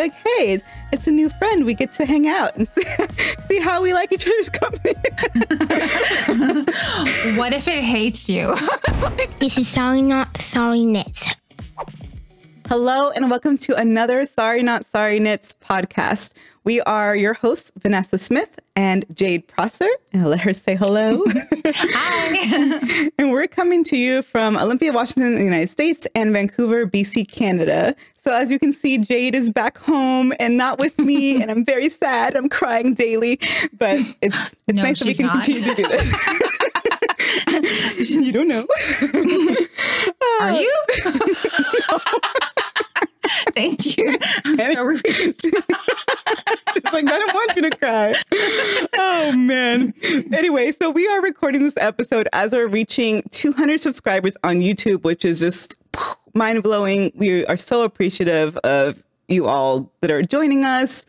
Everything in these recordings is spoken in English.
like, hey, it's a new friend. We get to hang out and see how we like each other's company. What if it hates you? This is Sorry Not Sorry Knits. Hello and welcome to another Sorry Not Sorry Knits podcast. We are your hosts, Vanessa Smith and Jade Prosser. And I'll let her say hello. Hi. And we're coming to you from Olympia, Washington, in the United States, and Vancouver, BC, Canada. So as you can see, Jade is back home and not with me, and I'm very sad. I'm crying daily, but it's No, nice that we she's can not. continue to do this. You don't know. Are you? Thank you. I'm so relieved. She's like, I don't want you to cry. Oh, man. Anyway, so we are recording this episode as we're reaching 200 subscribers on YouTube, which is just mind-blowing. We are so appreciative of you all that are joining us.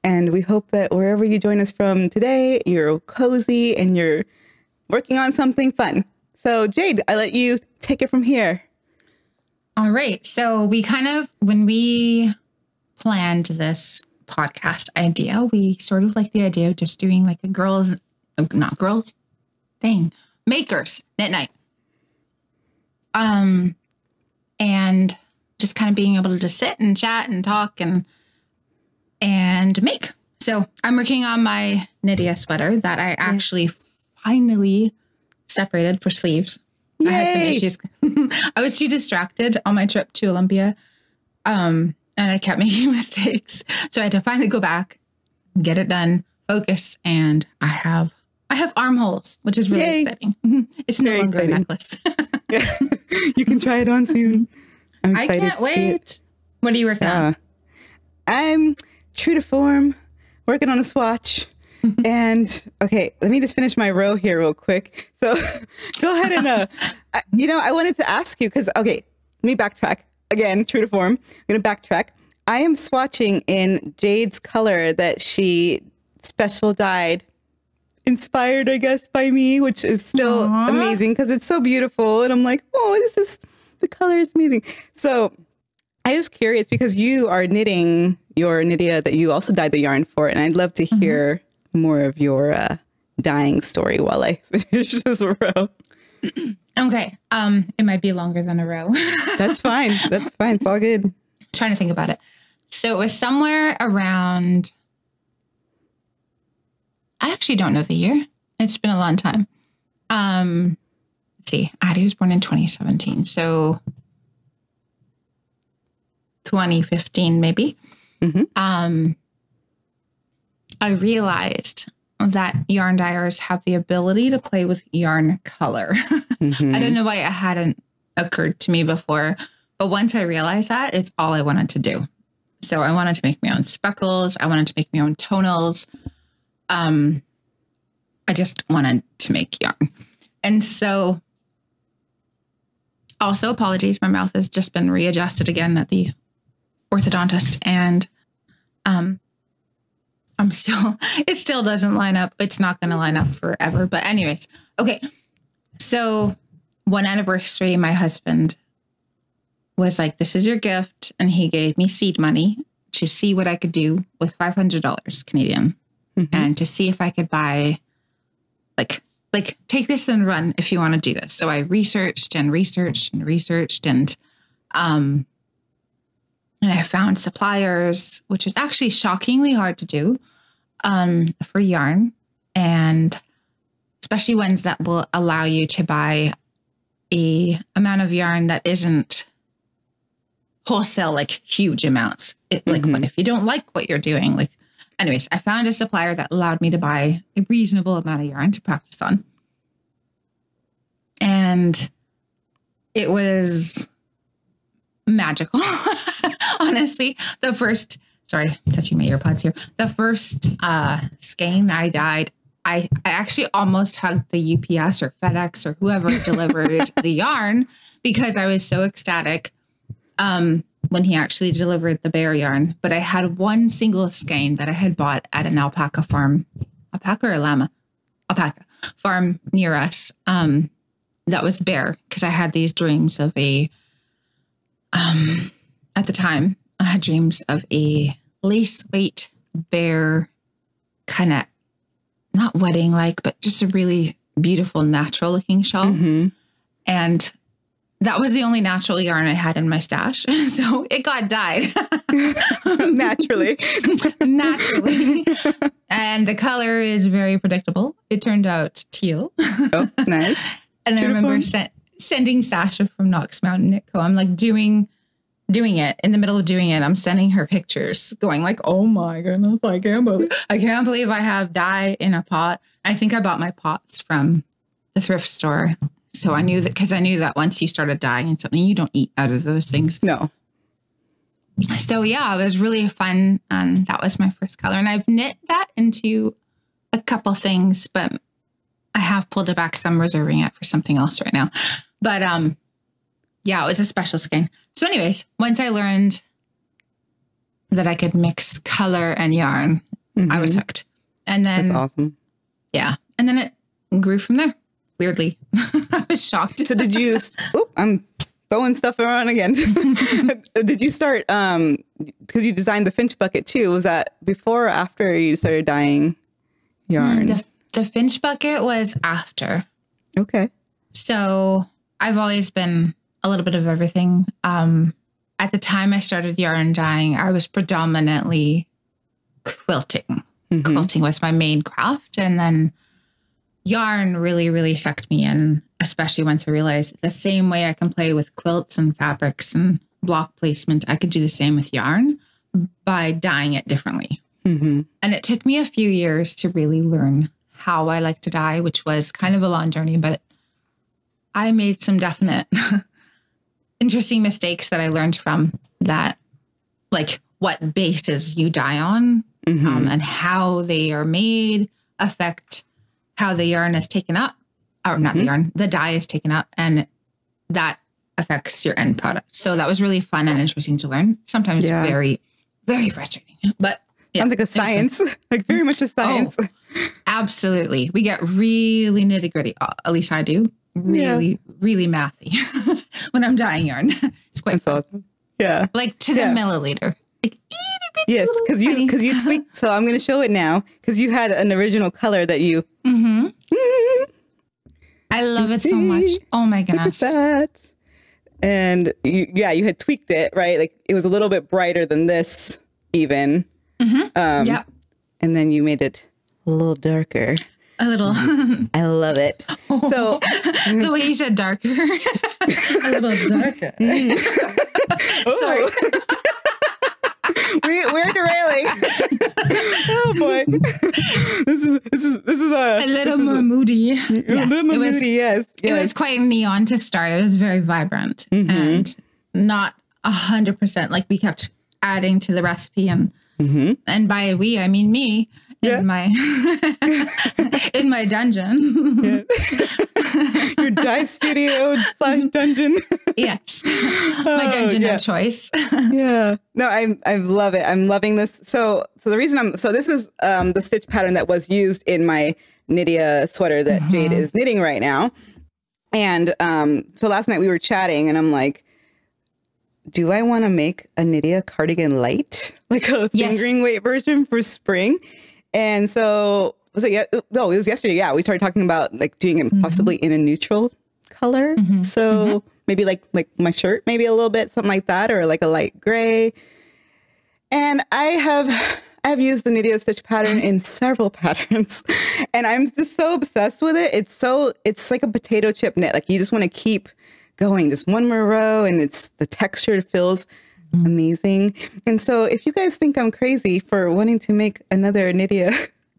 And we hope that wherever you join us from today, you're cozy and you're working on something fun. So, Jade, I let you take it from here. All right. So when we planned this podcast idea, we sort of like the idea of just doing like makers knit night. And just kind of being able to just sit and chat and talk and make. So I'm working on my Nydia sweater that I actually finally separated for sleeves. Yay. I had some issues. I was too distracted on my trip to Olympia. And I kept making mistakes. So I had to finally go back, get it done, focus, and I have armholes, which is really exciting. It's no longer a necklace. Yeah. You can try it on soon. I'm I excited can't to see it. wait. What are you working on? I'm true to form, working on a swatch. And okay, let me just finish my row here real quick. So go ahead and, I wanted to ask you because, okay, let me backtrack again, true to form. I'm going to backtrack. I am swatching in Jade's color that she special dyed, inspired, I guess, by me, which is still amazing because it's so beautiful. And I'm like, oh, the color is amazing. So I was curious because you are knitting your Nydia that you also dyed the yarn for, and I'd love to hear more of your dyeing story while I finish this row. Okay. It might be longer than a row. That's fine. That's fine. It's all good. Trying to think about it. So it was somewhere around, I actually don't know the year. It's been a long time. Let's see. Addie was born in 2017. So 2015, maybe. Mm-hmm. I realized that yarn dyers have the ability to play with yarn color. I don't know why it hadn't occurred to me before, but once I realized that, it's all I wanted to do. So I wanted to make my own speckles. I wanted to make my own tonals. I just wanted to make yarn. And so also apologies, my mouth has just been readjusted again at the orthodontist, and it still doesn't line up. It's not going to line up forever. But anyways, okay. So one anniversary, my husband was like, this is your gift. And he gave me seed money to see what I could do with $500 Canadian and to see if I could buy like take this and run if you want to do this. So I researched and I found suppliers, which is actually shockingly hard to do for yarn, and especially ones that will allow you to buy a amount of yarn that isn't wholesale, like huge amounts. Like, what if you don't like what you're doing? Like, anyways, I found a supplier that allowed me to buy a reasonable amount of yarn to practice on. And it was magical. Honestly, sorry, I'm touching my earpods here. The first skein I dyed, I actually almost hugged the UPS or FedEx or whoever delivered the yarn because I was so ecstatic when he actually delivered the bare yarn. But I had one single skein that I had bought at an alpaca farm, alpaca or llama? Alpaca farm near us. That was bare because I had these dreams of at the time, I had dreams of a lace weight, bare, kind of not wedding like, but just a really beautiful natural looking shawl. Mm-hmm. And that was the only natural yarn I had in my stash. So it got dyed. Naturally. Naturally. And the color is very predictable. It turned out teal. Oh, nice. And I remember Beautiful. sending Sasha from Knox Mountain Knit Co. I'm like doing it in the middle of doing it. I'm sending her pictures going like, oh my goodness, I can't believe I have dye in a pot. I think I bought my pots from the thrift store. So I knew that once you started dyeing in something, you don't eat out of those things. No. So yeah, it was really fun. And that was my first color. And I've knit that into a couple things, but I have pulled it back because I'm reserving it for something else right now. But yeah, it was a special skein. So anyways, once I learned that I could mix color and yarn, I was hooked. And then That's awesome. yeah. And then it grew from there. Weirdly. I was shocked. So did you, I'm throwing stuff around again. Did you start, because you designed the Finch bucket too, was that before or after you started dyeing yarn? The Finch bucket was after. Okay. So I've always been a little bit of everything. At the time I started yarn dyeing, I was predominantly quilting. Mm-hmm. Quilting was my main craft. And then yarn really, really sucked me in, especially once I realized the same way I can play with quilts and fabrics and block placement, I could do the same with yarn by dyeing it differently. Mm-hmm. And it took me a few years to really learn how I like to dye, which was kind of a long journey, but I made some definite interesting mistakes that I learned from that, like what bases you dye on and how they are made affect how the yarn is taken up, or not the yarn, the dye is taken up, and that affects your end product. So that was really fun and interesting to learn. Sometimes very, very frustrating, but yeah, sounds like a science, like very much a science. Oh, absolutely. We get really nitty gritty. At least I do. Really, really mathy when I'm dyeing yarn. It's quite That's awesome. Yeah. like to the milliliter. Like yes, because you tweaked. So I'm going to show it now because you had an original color that you. I love it so much. Oh my goodness. That. And you had tweaked it, right? Like it was a little bit brighter than this even. Yeah. And then you made it a little darker. A little. I love it. So The way you said darker. A little darker. Sorry. we're derailing. Oh boy. This is A little more moody. a little more moody, yes. It was quite neon to start. It was very vibrant and not 100%. Like we kept adding to the recipe, and by we I mean me in my in my dungeon. Your dye studio / dungeon. Yes, my dungeon of choice. Yeah. No, I love it. I'm loving this. So the reason this is the stitch pattern that was used in my Nydia sweater that Jade is knitting right now. And so last night we were chatting and I'm like, do I want to make a Nydia cardigan light? Like a fingering weight version for spring? And so was it it was yesterday. Yeah, we started talking about like doing it possibly in a neutral color. So maybe like my shirt, maybe a little bit, something like that, or like a light gray. And I have used the Nydia stitch pattern in several patterns, and I'm just so obsessed with it. It's like a potato chip knit. Like you just want to keep going, just one more row, and the texture feels amazing. And so if you guys think I'm crazy for wanting to make another Nydia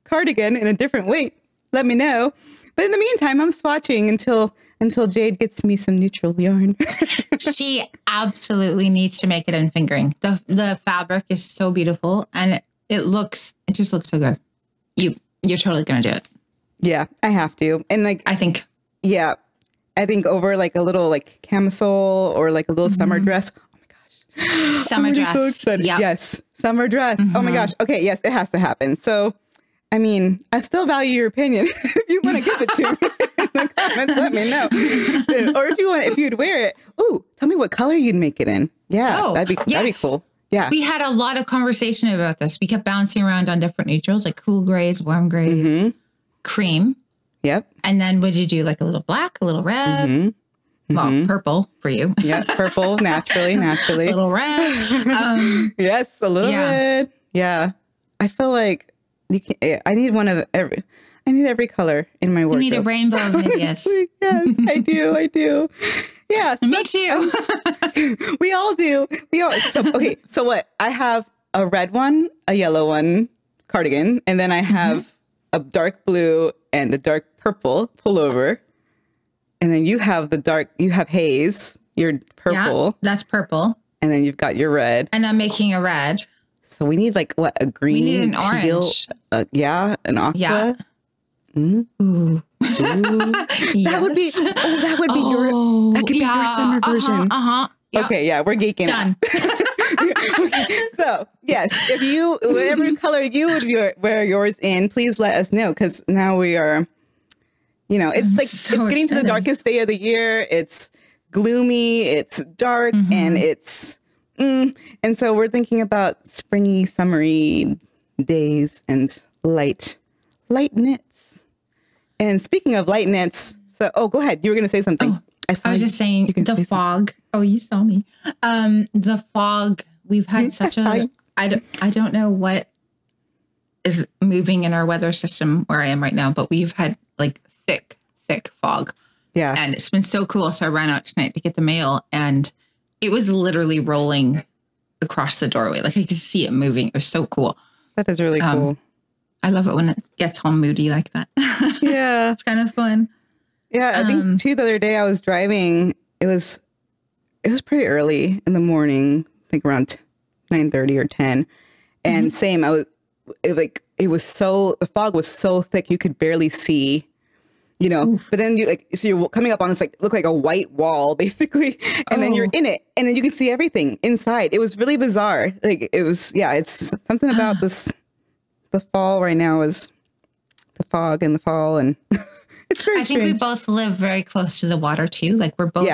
cardigan in a different weight, let me know. But in the meantime, I'm swatching until Jade gets me some neutral yarn. She absolutely needs to make it in fingering. The fabric is so beautiful, and it just looks so good. You're totally gonna do it. Yeah, I have to. And like I think over like a little like camisole or like a little summer dress. Summer dress. So excited. Yep. Yes. Summer dress. Oh my gosh. Okay. Yes, it has to happen. So, I mean, I still value your opinion. If you want to give it to me in the comments, let me know. Or if you'd wear it. Ooh, tell me what color you'd make it in. Yeah. That'd be cool. Yeah. We had a lot of conversation about this. We kept bouncing around on different neutrals, like cool grays, warm grays, cream. Yep. And then would you do like a little black, a little red? Well, purple for you. Yeah, purple, naturally. A little red. Yes, a little bit. Yeah. I feel like I need every color in my wardrobe. You need a rainbow of Nydias. Yes, I do. Yeah. Me too. We all do. So what? I have a red one, a yellow one cardigan, and then I have a dark blue and a dark purple pullover. And then you have haze, your purple. Yeah, that's purple. And then you've got your red. And I'm making a red. So we need like what? A green, We need an teal, orange. an aqua. Yeah. Ooh. That would be that could be your summer version. Yep. Okay, yeah, we're geeking Done. out. So yes, if you whatever color you would wear yours in, please let us know, because now we are, it's like so it's getting to the excited. darkest day of the year. It's gloomy, it's dark, and it's and so we're thinking about springy, summery days and light knits. And speaking of light knits, go ahead. You were going to say something. I was just saying the fog. Oh, you saw me. The fog. We've had such a. I don't know what is moving in our weather system where I am right now, but we've had like thick fog. Yeah, and it's been so cool. So I ran out tonight to get the mail, and it was literally rolling across the doorway. Like I could see it moving. It was so cool. That is really cool. I love it when it gets all moody like that. Yeah, it's kind of fun. Yeah, I think too. The other day I was driving. It was pretty early in the morning. I think around 9:30 or 10. And same. The fog was so thick you could barely see. But then you're coming up on this look like a white wall basically, and then you're in it, and then you can see everything inside. It was really bizarre. It's something about this. The fall right now is the fog and the fall, and it's very strange. I think we both live very close to the water too. Like we're both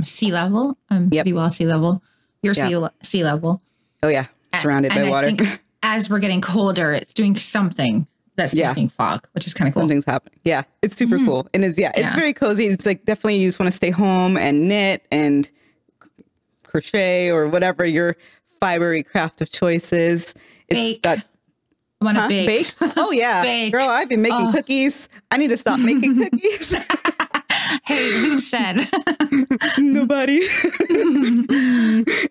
sea level, pretty well sea level. You're sea level. Oh yeah, surrounded by water. I think as we're getting colder, it's doing something that's making fog, which is kind of cool. Something's happening. Yeah, it's super cool, and it's very cozy. It's like definitely you just want to stay home and knit and crochet or whatever your fibery craft of choice is. Bake. I want to bake. Oh yeah, Bake. Girl, I've been making cookies. I need to stop making cookies. Hey, who said? Nobody.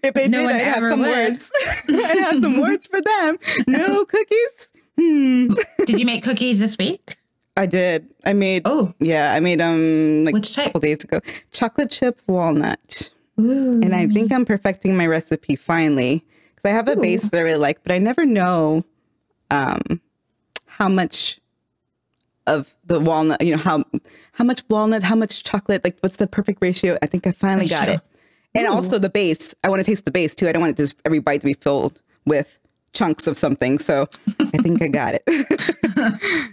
If they No did, one I'd have ever some would. words. I'd have some words for them. No cookies. Did you make cookies this week? I did. I made. Oh. Yeah, I made Which a type? couple days ago. Chocolate chip walnut. Ooh. And I think I'm perfecting my recipe finally, because I have a base that I really like, but I never know how much of the walnut, how much walnut, how much chocolate, like what's the perfect ratio. I think I finally got it. And also the base, I want to taste the base too. I don't want it just every bite to be filled with chunks of something. So I think I got it.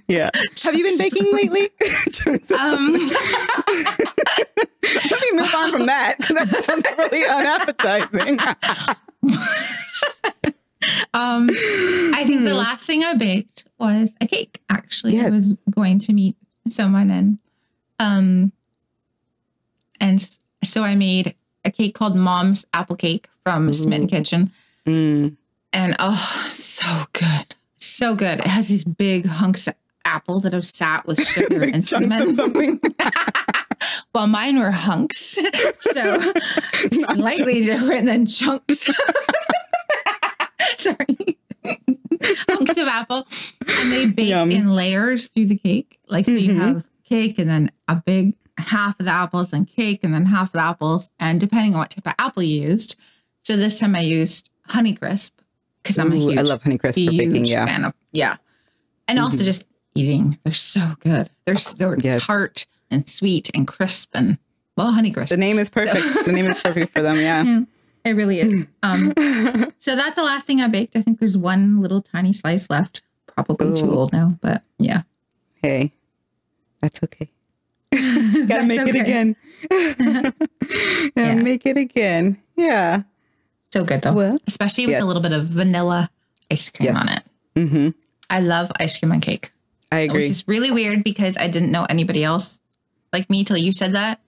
Yeah. Have you been baking lately? Let me move on from that, because that sounds really unappetizing. I think the last thing I baked was a cake. Actually, Yes. I was going to meet someone, and so I made a cake called Mom's Apple Cake from Smitten Kitchen, and so good. It has these big hunks of apple that have sat with sugar and cinnamon. Well, mine were hunks, so slightly different than chunks. Sorry. Hunks of apple. And they bake in layers through the cake. So you have cake and then a big half of the apples and cake and then half of the apples. And depending on what type of apple you used. So this time I used Honeycrisp, because I'm a huge, I love Honeycrisp for baking. Yeah. fan of, and also just eating. They're so good. They're tart and sweet and crisp and Honeycrisp. The name is perfect. The name is perfect for them. Yeah. It really is. So that's the last thing I baked. I think there's one little tiny slice left. Probably too old now, but yeah. Hey, that's okay. Gotta make it again. Make it again. Yeah. So good though. Well, especially with yes. a little bit of vanilla ice cream Yes. on it. Mm-hmm. I love ice cream on cake. I agree. Which is really weird because I didn't know anybody else like me till you said that.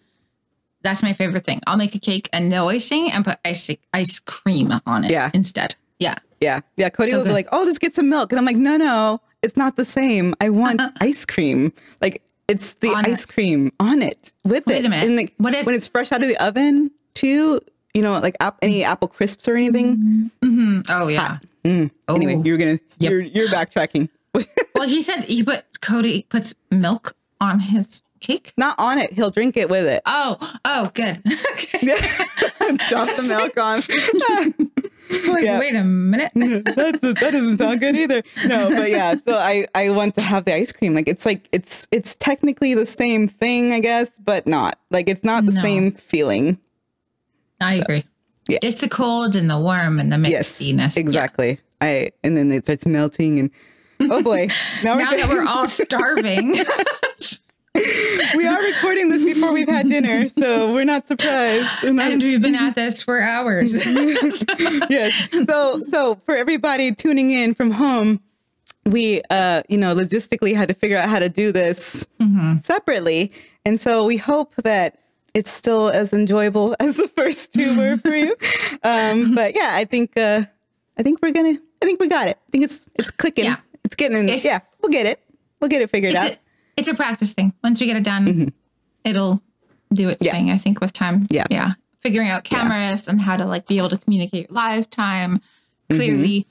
That's my favorite thing. I'll make a cake and no icing and put ice cream on it instead. Yeah. Yeah. Yeah. Cody So will be good. like, oh, just get some milk. And I'm like, no, it's not the same. I want ice cream. Like it's the On ice cream on it with Wait it. a minute. And like, What is- when it's fresh out of the oven too, you know, like any apple crisps or anything. Oh yeah. Mm. Oh. Anyway, Yep. you're backtracking. Well, he said Cody puts milk on his cake. Not on it. He'll drink it with it. Oh, good. Okay. Drop the milk on. Wait a minute. That doesn't sound good either. No, but yeah. So I want to have the ice cream. Like it's technically the same thing, I guess, but not. Like it's not the same feeling. I agree. Yeah. It's the cold and the warm and the Yes, mixiness. exactly. And then it starts melting and oh boy. Now that we're all starving. we are recording this before we've had dinner, so we're not surprised. And we've been at this for hours. Yes. So for everybody tuning in from home, we logistically had to figure out how to do this separately. And so we hope that it's still as enjoyable as the first two were for you. But yeah, I think we got it. I think it's clicking. Yeah. It's getting we'll get it. We'll get it figured out. It's a practice thing. Once we get it done, it'll do its thing, I think, with time. Yeah. Yeah. Figuring out cameras and how to like be able to communicate live time clearly.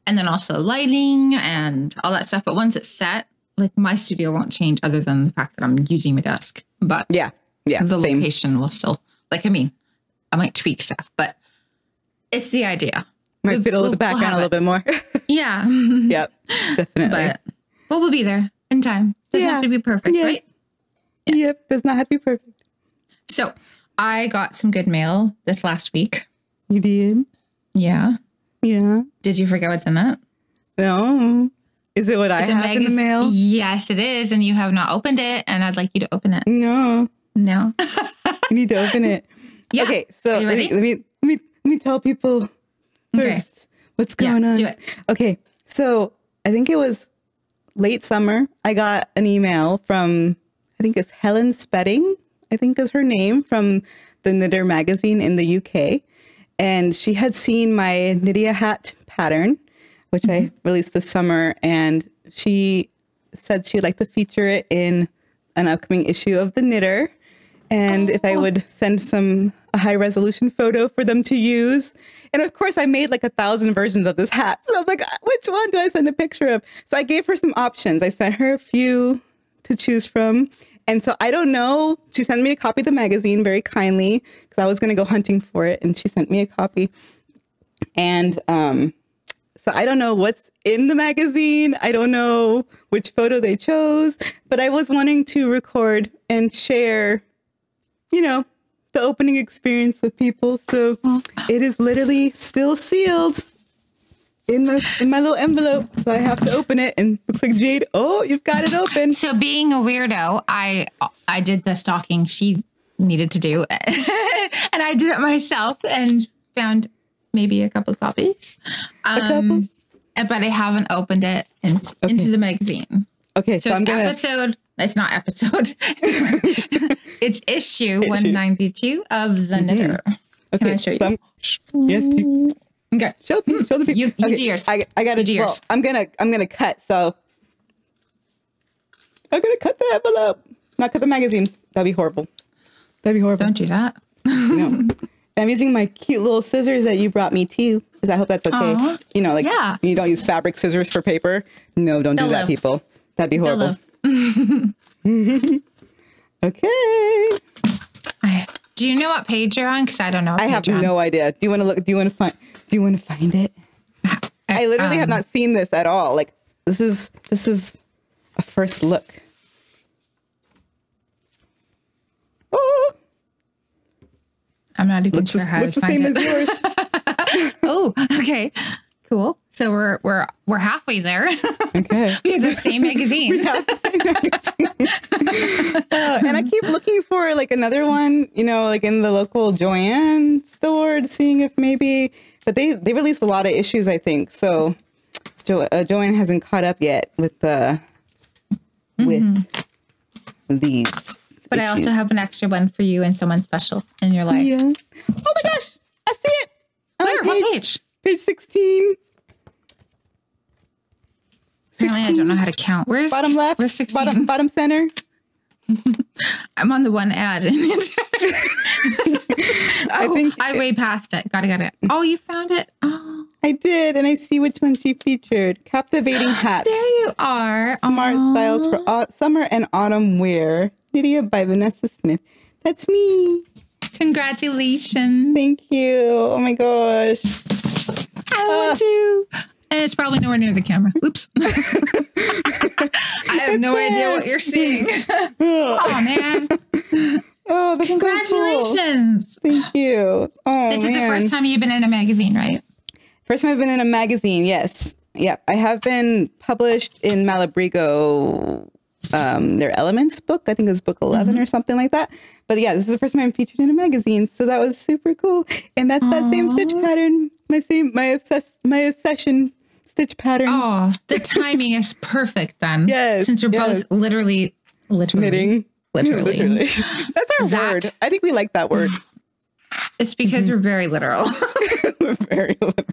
And then also lighting and all that stuff. But once it's set, like my studio won't change other than the fact that I'm using my desk. But Yeah. the Same. location will still, I might tweak stuff, but it's the idea. Might fiddle with the background a little bit more. Yeah. Yep. Definitely. But we'll be there in time. Doesn't have to be perfect, Yes. right? Yep. Does not have to be perfect. So I got some good mail this last week. You did? Yeah. Yeah. Did you forget what's in it? No. Is it what I have in the mail? Yes, it is. And you have not opened it. And I'd like you to open it. No. No. You need to open it. Yeah. Okay. So Are you ready? let me tell people first what's going on. Do it. Okay. So I think it was late summer. I got an email from, I think it's Helen Spedding, I think is her name, from the Knitter magazine in the UK. And she had seen my Nydia hat pattern, which I released this summer. And she said she'd like to feature it in an upcoming issue of the Knitter. And if I would send a high resolution photo for them to use. And of course I made like 1,000 versions of this hat. So I'm like, which one do I send a picture of? So I gave her some options. I sent her a few to choose from. And so I don't know. She sent me a copy of the magazine very kindly because I was going to go hunting for it. And she sent me a copy. And so I don't know what's in the magazine. I don't know which photo they chose. But I was wanting to record and share, the opening experience with people. So it is literally still sealed in my little envelope. So I have to open it, and looks like Jade. Oh, you've got it open. So being a weirdo, I did the stalking she needed to do. And I did it myself and found maybe a couple copies. couple? But I haven't opened it into the magazine. Okay, So I'm gonna. it's not episode. It's issue 192 of the Knitter. Okay, Can I show you? Yes, you Okay. show the people. You do yours. I got You it. do Well, yours. I'm gonna cut. So I'm gonna cut the envelope. Not cut the magazine. That'd be horrible. Don't do that. No. I'm using my cute little scissors that you brought me too, because I hope that's okay. Aw. Yeah. You don't use fabric scissors for paper. No, don't do They'll that, live. people. That'd be They'll horrible. live. Okay. Do you know what page you're on? Because I don't know. What I have page you're on. no idea. Do you want to look? Do you want to find it? I literally have not seen this at all. Like this is a first look. Oh, I'm not even sure how to looks the find same it. as yours. Oh, okay, cool. So we're halfway there. Okay. We have the same magazine. And I keep looking for like another one, like in the local Joann store, seeing if maybe but they released a lot of issues, I think. So Joanne hasn't caught up yet with these. But I also have an extra one for you and someone special in your life. Yeah. Oh my gosh, I see it. Where? What page? Page 16. Apparently, I don't know how to count. Where's bottom left? Where's 16? Bottom center. I'm on the one ad. I way past it. Got it. Oh, you found it. Oh, I did, and I see which one she featured. Captivating hats. there you are. Smart styles for summer and autumn wear. Lydia by Vanessa Smith. That's me. Congratulations. Thank you. Oh my gosh. I want to. And it's probably nowhere near the camera. Oops. I have no idea what you're seeing. Oh, man. Oh, that's congratulations. So cool. Thank you. Oh, this is the first time you've been in a magazine, right? First time I've been in a magazine, yes. Yeah, I have been published in Malabrigo, their Elements book. I think it was book 11 or something like that. But yeah, this is the first time I'm featured in a magazine. So that was super cool. And that's that same stitch pattern, my obsession stitch pattern. Oh, the timing is perfect then. Yes. Since we're both literally knitting. Literally. That's our word. I think we like that word. It's because we're very literal. We're very literal.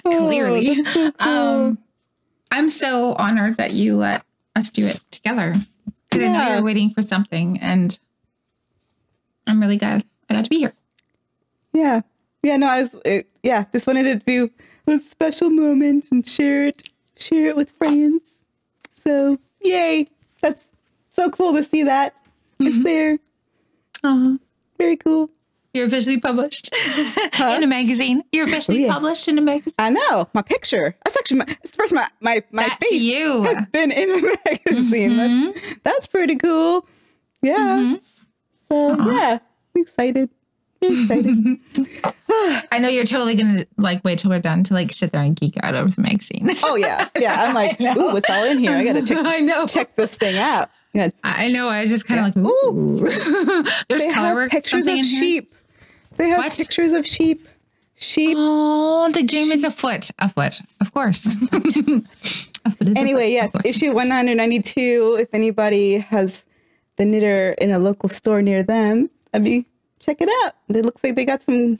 Clearly. So cool. I'm so honored that you let us do it together. Because I know you're waiting for something, and I'm really glad I got to be here. Yeah. Yeah, no, just wanted it to be a special moment and share it with friends. So, yay. That's so cool to see that. It's there. Very cool. You're officially published in a magazine. You're officially published in a magazine. I know. My picture. That's actually it's the first my That's face you. has been in a magazine. That's pretty cool. Yeah. So yeah, I'm excited. Very excited. I know you're totally gonna wait till we're done to sit there and geek out over the magazine. Oh yeah. Yeah. I'm like, ooh, what's all in here? I gotta check this thing out. Yeah. I know. I was just kind of ooh. There's color work. Pictures of sheep. They have pictures of sheep. Oh, the game is a foot. Of course. Anyway, yes, issue 192. If anybody has the knitter in a local store near them, check it out. It looks like they got some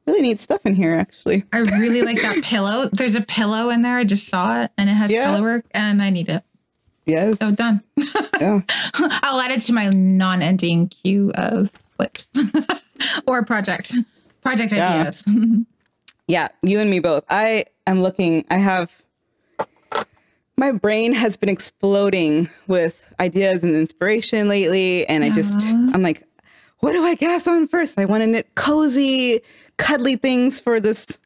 really neat stuff in here, actually. I really like that pillow. There's a pillow in there. I just saw it, and it has color work, and I need it. Yes. So done. Yeah. I'll add it to my non-ending queue of whips or project ideas. Yeah, you and me both. I am looking. My brain has been exploding with ideas and inspiration lately, and I'm like, what do I gas on first? I want to knit cozy, cuddly things for this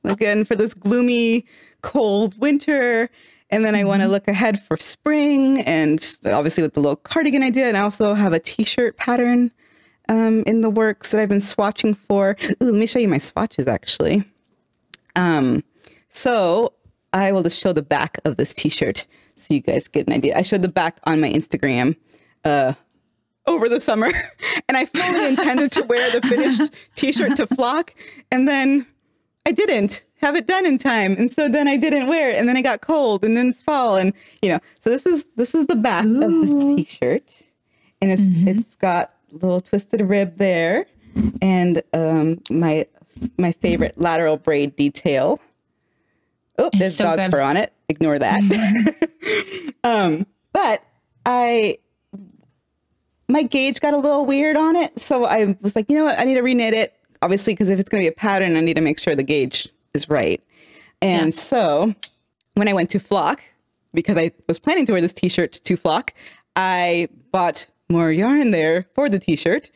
gloomy, cold winter. And then I want to look ahead for spring, and obviously with the little cardigan idea. And I also have a t-shirt pattern in the works that I've been swatching for. Ooh, let me show you my swatches, actually. So I will just show the back of this t-shirt so you guys get an idea. I showed the back on my Instagram over the summer, and I fully intended to wear the finished t-shirt to Flock, and then I didn't have it done in time, and so then I didn't wear it, and then it got cold, and then it's fall, and so this is the back of this t-shirt, and it's got a little twisted rib there, and my favorite lateral braid detail. Oh, there's dog fur on it. Ignore that. But my gauge got a little weird on it, so I was like, you know what, I need to reknit it. Obviously, because if it's going to be a pattern, I need to make sure the gauge is right. And so when I went to Flock, because I was planning to wear this t-shirt to Flock, I bought more yarn there for the t-shirt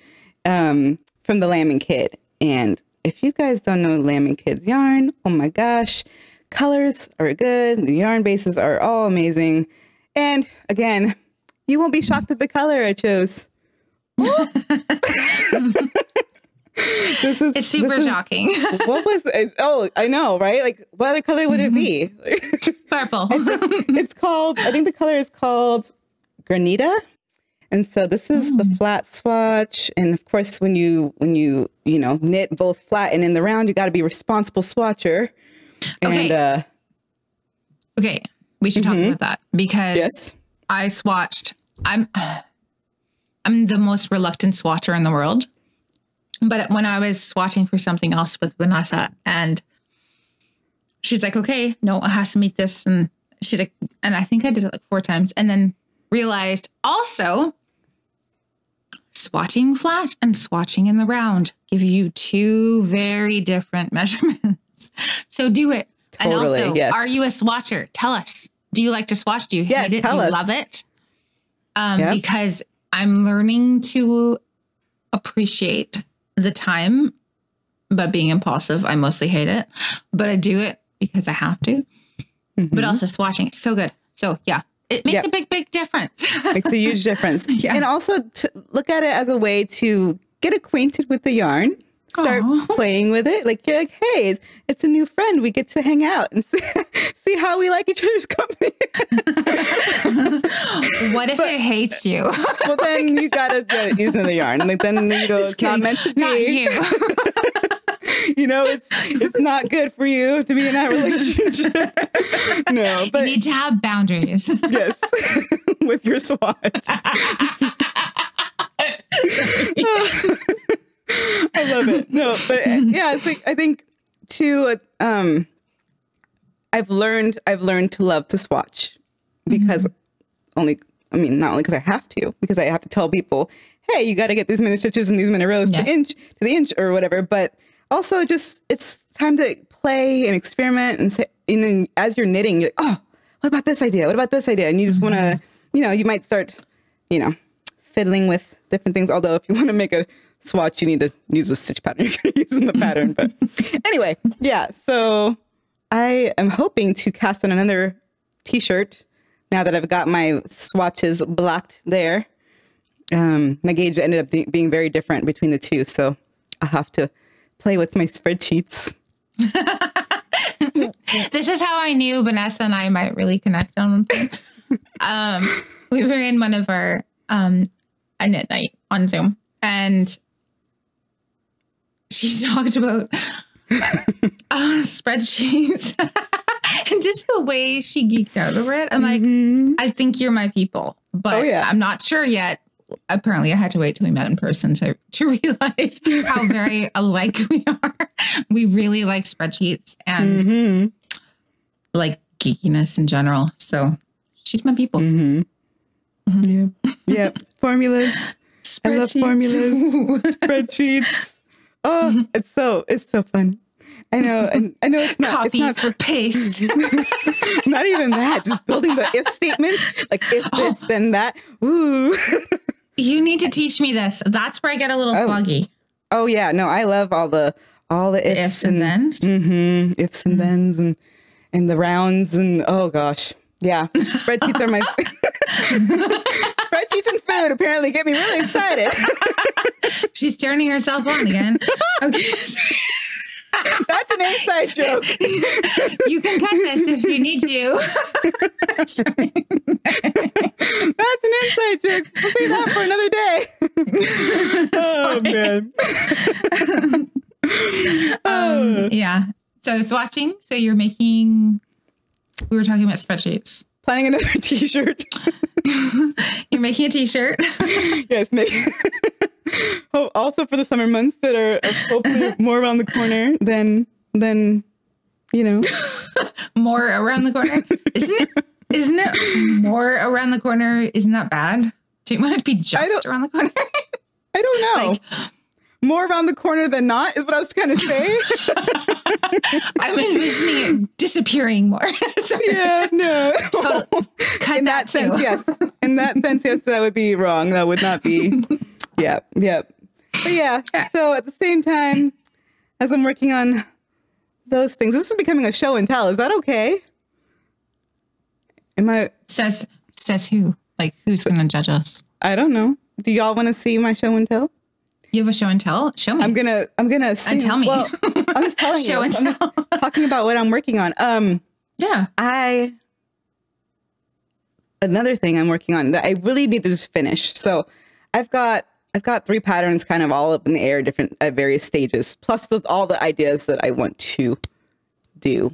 from the Lambing Kid. And if you guys don't know Lambing Kid's yarn, oh my gosh, colors are good. The yarn bases are all amazing. And again, you won't be shocked at the color I chose. It's super shocking. What was it? Oh, I know, right? Like, what other color would it be? Purple. I think the color is called Granita. And so this is the flat swatch. And of course, when you knit both flat and in the round, you got to be a responsible swatcher. Okay. And, okay. We should talk about that because yes. I swatched. I'm the most reluctant swatcher in the world. But when I was swatching for something else with Vanessa, and she's like, okay, no, it has to meet this. And she's like, and I think I did it like 4 times and then realized also swatching flat and swatching in the round give you 2 very different measurements. So do it. Totally, and also, yes. are you a swatcher? Tell us. Do you like to swatch? Do you hate it? Do you love it? Because I'm learning to appreciate the time, but being impulsive, I mostly hate it. But I do it because I have to. But also swatching, it's so good. So yeah, it makes a big difference. Makes a huge difference. And also to look at it as a way to get acquainted with the yarn. Start playing with it. Like, you're like, hey, it's a new friend. We get to hang out and see how we like each other's company. What if it hates you? Well, then you gotta use another yarn. Like, then it's not meant to be. Not you. It's not good for you to be in that relationship. No, but you need to have boundaries. Yes, with your swatch. I love it. No, but yeah, it's like, I think too, I've learned to love to swatch because not only because I have to, because I have to tell people, hey, you got to get these many stitches and these many rows to the inch or whatever. But also just, it's time to play and experiment and say, and then as you're knitting, you're like, oh, what about this idea? What about this idea? And you just want to, you might start, fiddling with different things. Although if you want to make a swatch, you need to use a stitch pattern. You're going to use in the pattern. But anyway, yeah. So I am hoping to cast on another t-shirt now that I've got my swatches blocked there. My gauge ended up being very different between the two. So I'll have to play with my spreadsheets. This is how I knew Vanessa and I might really connect on one thing. We were in one of our a knit night on Zoom, and she talked about spreadsheets and just the way she geeked out over it. I'm like, I think you're my people, but I'm not sure yet. Apparently I had to wait till we met in person to realize how very alike we are. We really like spreadsheets and like geekiness in general. So she's my people. Yeah. Formulas. I love formulas. Spreadsheets. Oh, it's so fun. I know. And I know it's not. Copy, it's not paste. Not even that. Just building the if statement. Like if this, then that. Ooh. You need to teach me this. That's where I get a little foggy. Oh yeah. No, I love all the ifs and thens. Ifs and thens and the rounds and oh gosh. Yeah. Spreadsheets are my spreadsheets and food apparently get me really excited. She's turning herself on again. Okay. That's an inside joke. You can cut this if you need to. That's an inside joke. We'll save that for another day. Man. Yeah. So it's watching. So you're making. We were talking about spreadsheets. Planning another t-shirt. You're making a t-shirt. Yes, oh, also for the summer months that are hopefully more around the corner than More around the corner. Isn't it more around the corner? Isn't that bad? Do you want it to be just around the corner? I don't know. Like, more around the corner than not is what I was trying to say. I'm envisioning it disappearing more. Yeah, no. Cut in that sense, yes. In that sense, yes, that would be wrong. That would not be. Yeah. But yeah. So at the same time, as I'm working on those things, this is becoming a show and tell. Is that okay? Am I? Says who? Like, who's going to judge us? I don't know. Do y'all want to see my show and tell? You have a show and tell? Show me. I'm gonna assume. And tell me. Well, I'm just telling show you. And tell. I'm talking about what I'm working on. Yeah. I another thing I'm working on that I really need to just finish. So I've got 3 patterns kind of all up in the air, different at various stages, plus all the ideas that I want to do.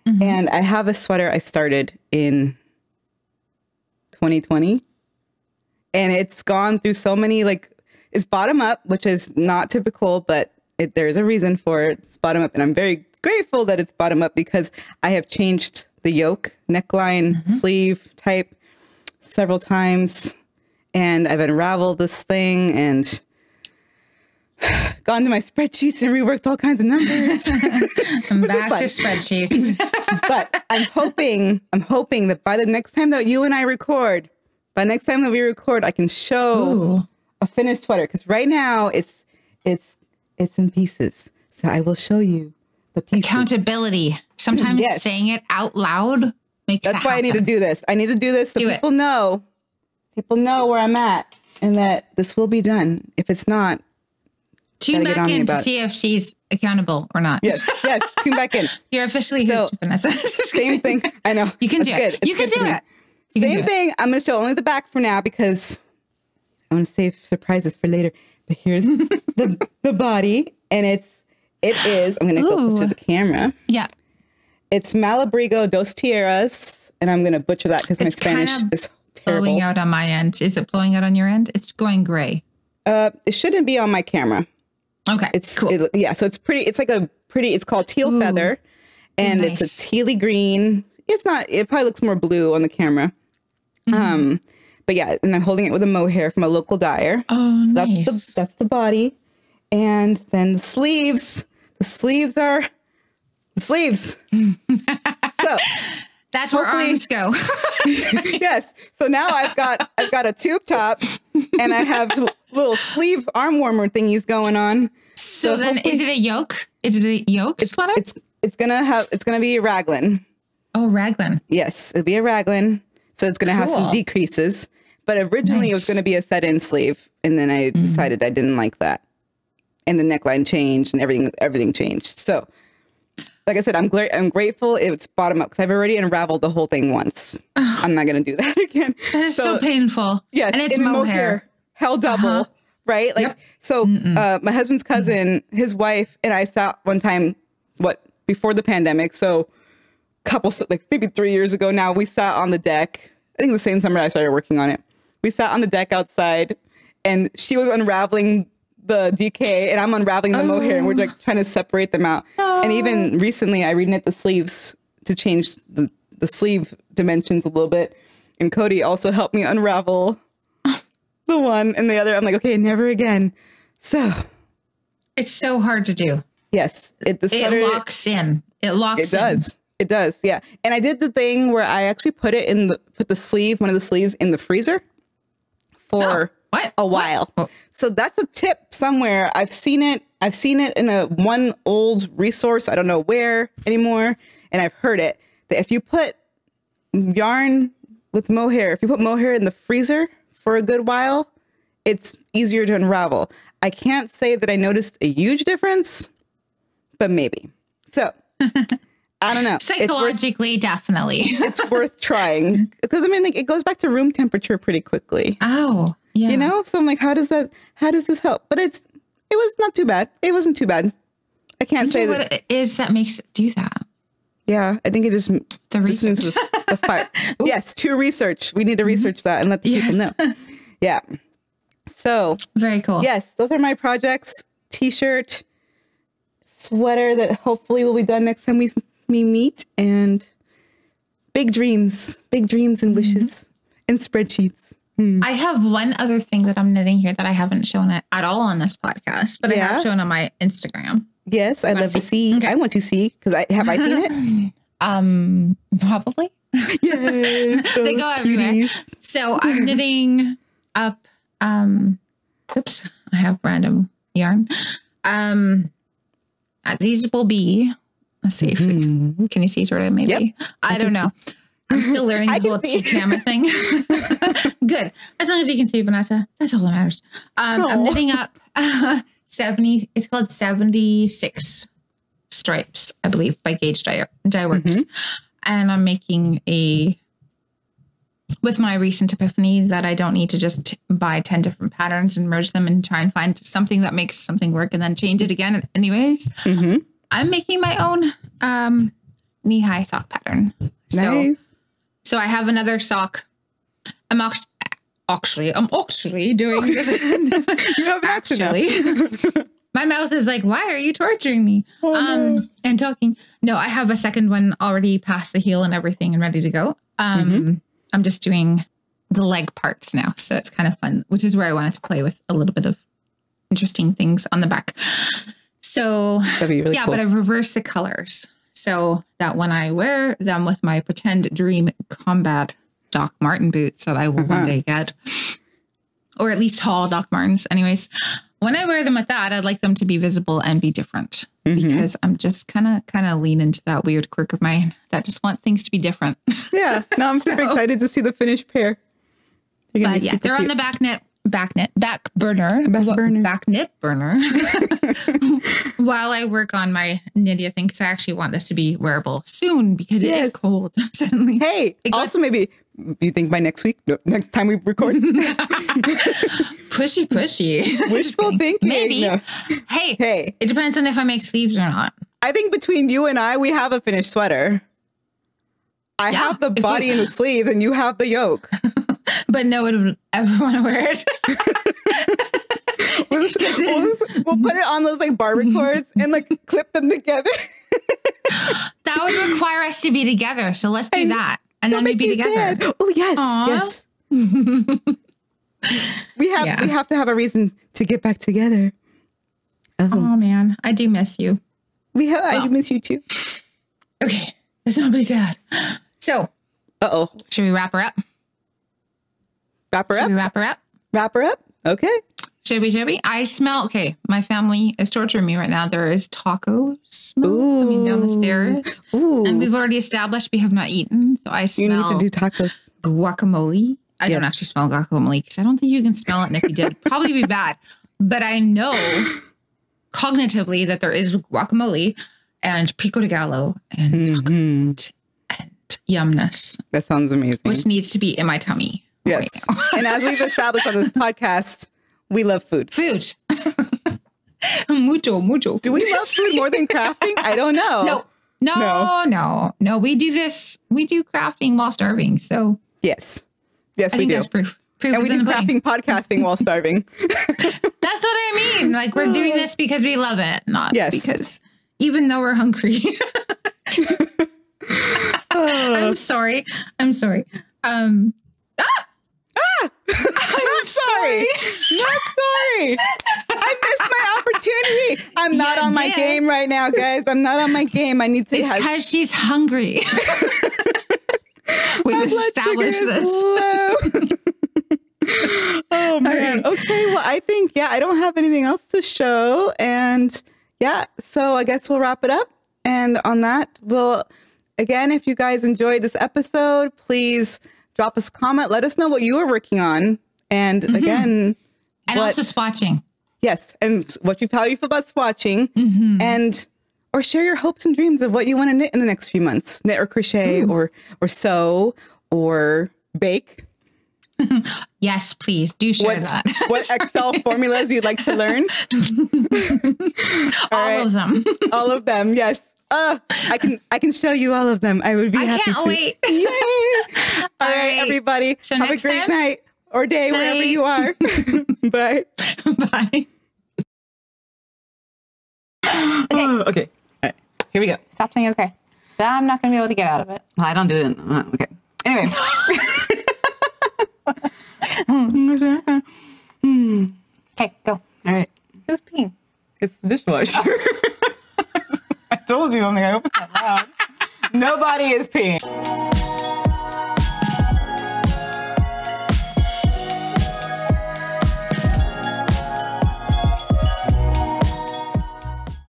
And I have a sweater I started in 2020, and it's gone through so many, like, it's bottom up, which is not typical, but there's a reason for it. It's bottom up, and I'm very grateful that it's bottom up because I have changed the yoke, neckline, sleeve type several times, and I've unraveled this thing and gone to my spreadsheets and reworked all kinds of numbers. I'm back to spreadsheets. But I'm hoping that by the next time that you and I record, I can show a finished sweater. Because right now it's in pieces. So I will show you the pieces. Accountability. Sometimes saying it out loud makes That's why I need to do this. I need to do this so people know where I'm at and that this will be done. If it's not, tune back in to see if she's accountable or not. Yes, tune back in. You're officially hooked, Vanessa. Same thing. I know. You can do it. You can do it. Same thing. I'm going to show only the back for now because I want to save surprises for later. But here's the body, and it is. I'm going to go to the camera. Yeah. It's Malabrigo dos Tierras, and I'm going to butcher that because my Spanish is terrible. Blowing out on my end. Is it blowing out on your end? It's going gray. It shouldn't be on my camera. Okay, it's cool. So it's pretty. It's like it's called teal feather, and it's a tealy green. It's not. It probably looks more blue on the camera. But yeah, and I'm holding it with a mohair from a local dyer. Oh, so nice. That's the body, and then the sleeves. The sleeves are the sleeves. So that's where arms go. Yes. So now I've got a tube top, and I have little sleeve arm warmer thingies going on. So then, is it a yoke? Is it a yoke sweater? It's gonna be a raglan. Oh, raglan. Yes, it'll be a raglan. So it's gonna have some decreases. But originally it was gonna be a set-in sleeve, and then I decided I didn't like that, and the neckline changed, and everything changed. So, like I said, I'm grateful it's bottom up because I've already unraveled the whole thing once. I'm not gonna do that again. That is so painful. Yeah, and it's mohair. Held double, right? Like so. My husband's cousin, his wife, and I sat one time. Before the pandemic? So, like maybe 3 years ago now, we sat on the deck. I think the same summer I started working on it. We sat on the deck outside, and she was unraveling the DK, and I'm unraveling the mohair, and we're like trying to separate them out. And even recently, I reknit the sleeves to change the sleeve dimensions a little bit. And Cody also helped me unravel the one and the other. I'm like, okay, never again. So it's so hard to do. Yes, it locks in. It does. It does. Yeah. And I did the thing where I actually put the sleeve, one of the sleeves, in the freezer for a while. Oh. So that's a tip somewhere. I've seen it in one old resource. I don't know where anymore. And I've heard it that if you put yarn with mohair, if you put mohair in the freezer for a good while, it's easier to unravel. I can't say that I noticed a huge difference, but maybe. So I don't know. Psychologically, definitely. It's worth trying because it goes back to room temperature pretty quickly. Oh, yeah. You know, so I'm like, how does this help? But it was not too bad. It wasn't too bad. I can't say what it is that makes it do that. Yeah, I think it is the research. The fire. Yes, to research. We need to research that and let the people know. Yeah. So very cool. Yes, those are my projects. T-shirt, sweater that hopefully will be done next time we meet, and big dreams and wishes and spreadsheets. I have one other thing that I'm knitting here that I haven't shown it at all on this podcast, but I have shown on my Instagram. Yes, I'd love to see. Okay. I want to see because have I seen it? Probably. Yes, they go everywhere. So I'm knitting up. Oops, I have random yarn. These will be. Let's see if can you see sort of maybe? Yep. I don't know. I'm still learning the whole camera thing. Good. As long as you can see, Vanessa, that's all that matters. I'm knitting up 70. It's called 76 stripes, I believe, by Gauge Dye Works. And I'm making a with my recent epiphanies that I don't need to just buy 10 different patterns and merge them and try and find something that makes something work and then change it again. Anyways, I'm making my own knee-high sock pattern. Nice. So I have another sock. I'm actually doing this. You have an action now. My mouth is like, why are you torturing me? And talking. No, I have a second one already past the heel and everything and ready to go. I'm just doing the leg parts now. So it's kind of fun, which is where I wanted to play with a little bit of interesting things on the back. So That'd be really cool. but I've reversed the colors. So that when I wear them with my pretend dream combat Doc Marten boots that I will one day get, or at least tall Doc Martens. Anyways, when I wear them with that, I'd like them to be visible and be different because I'm just kind of lean into that weird quirk of mine that just wants things to be different. Yeah. No, I'm super excited to see the finished pair. But yeah, they're on the back knit burner while I work on my Nydia thing, because I actually want this to be wearable soon because it is cold suddenly. Hey, also maybe you think by next week, next time we record. Pushy. Wishful thinking. Maybe. No. Hey, it depends on if I make sleeves or not. I think between you and I, we have a finished sweater. I have the body and the sleeves, and you have the yoke. But no one would ever want to wear it. We'll put it on those like barber cords and like clip them together. That would require us to be together. So let's do that. And then we'd be together. Sad. Oh, yes. Yes. We have to have a reason to get back together. Oh man, I do miss you. I do miss you too. Okay. Let's not be sad. So, should we wrap her up? Wrap her up. Okay. Should we? I smell, my family is torturing me right now. There is taco smells coming down the stairs. Ooh. And we've already established we have not eaten. So I smell You need to do tacos. Guacamole. I don't actually smell guacamole because I don't think you can smell it. And if you did, it'd probably be bad. But I know cognitively that there is guacamole and pico de gallo and chocolate and yumness. That sounds amazing. Which needs to be in my tummy. Yes. Right. And as we've established on this podcast, we love food. Mucho. Do we love food more than crafting? I don't know. No. We do crafting while starving. So yes, I think that's proof. And we do crafting podcasting while starving. That's what I mean. Like we're doing this because we love it, not because even though we're hungry. I'm sorry. I'm sorry. Not sorry. I missed my opportunity. I'm not on my game right now, guys. I'm not on my game. I need to. It's because she's hungry. We've established this. Oh man. Okay. Well, I think I don't have anything else to show, and so I guess we'll wrap it up. And on that, again, if you guys enjoyed this episode, please drop us a comment. Let us know what you are working on. And again, and also swatching. Yes. And how you feel about swatching or share your hopes and dreams of what you want to knit in the next few months. Knit or crochet or sew or bake. Yes, please do share that. What Excel formulas you'd like to learn. All of them. All of them. Yes. I can show you all of them. I would be happy. I can't wait. Yay. All right, everybody. So have a great night or day wherever you are. Bye. Bye. Okay. All right. Here we go. Stop saying okay. I'm not going to be able to get out of it. Well, I don't do it. Okay. Anyway. Okay, go. All right. Who's peeing? It's the dishwasher. I told you, I hope it's not loud. Nobody is peeing.